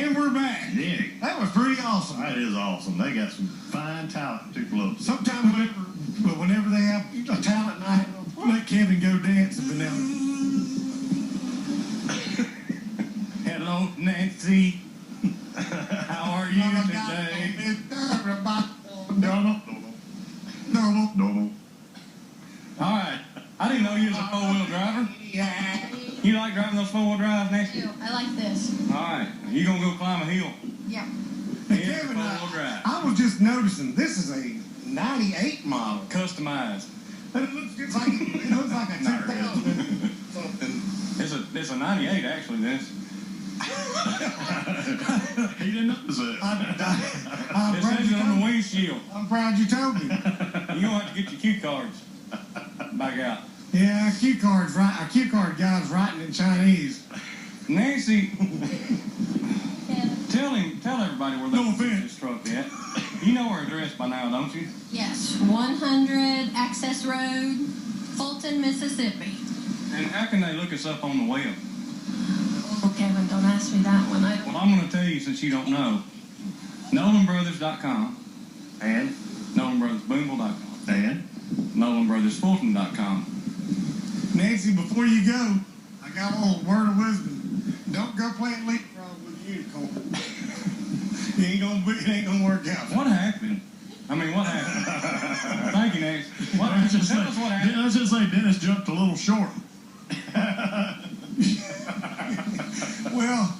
And we're back. Yeah. That was pretty awesome. That is awesome. They got some fine talent, Tupelo. Sometimes whenever they have a talent night, let Kevin go dance and Vanilla. Hello, Nancy. How are you today? No. All right. I didn't know you was a four-wheel driver. You like driving those four-wheel drives, Nancy? I like this. All right. You gonna go climb a hill? Yeah. Hey, Yeah, Kevin, four-wheel drive. I was just noticing this is a '98 model. Customized. It looks like a 2000 something. It's a '98 actually. This. He didn't notice it. I'm It proud says you it on told the me. windshield. I'm proud you told me. You gonna have to get your cue cards back out. Yeah, our cue card guy's writing in Chinese. Nancy, Kevin. tell everybody where they No can see offense. this truck at. You know her address by now, don't you? Yes. 100 Access Road, Fulton, Mississippi. And how can they look us up on the web? Oh, Kevin, don't ask me that one. I don't. Well, I'm going to tell you since you don't know. NolanBrothers.com And NolanBrothersBoomville.com Dan. NolanBrothersFulton.com. Nancy, before you go, I got a little word of wisdom. Don't go playing leapfrog with the unicorn. It ain't gonna work out. What happened? I mean, what happened? Thank you, Nancy. What, I was just tell us what happened. I was just saying, Dennis jumped a little short. Well,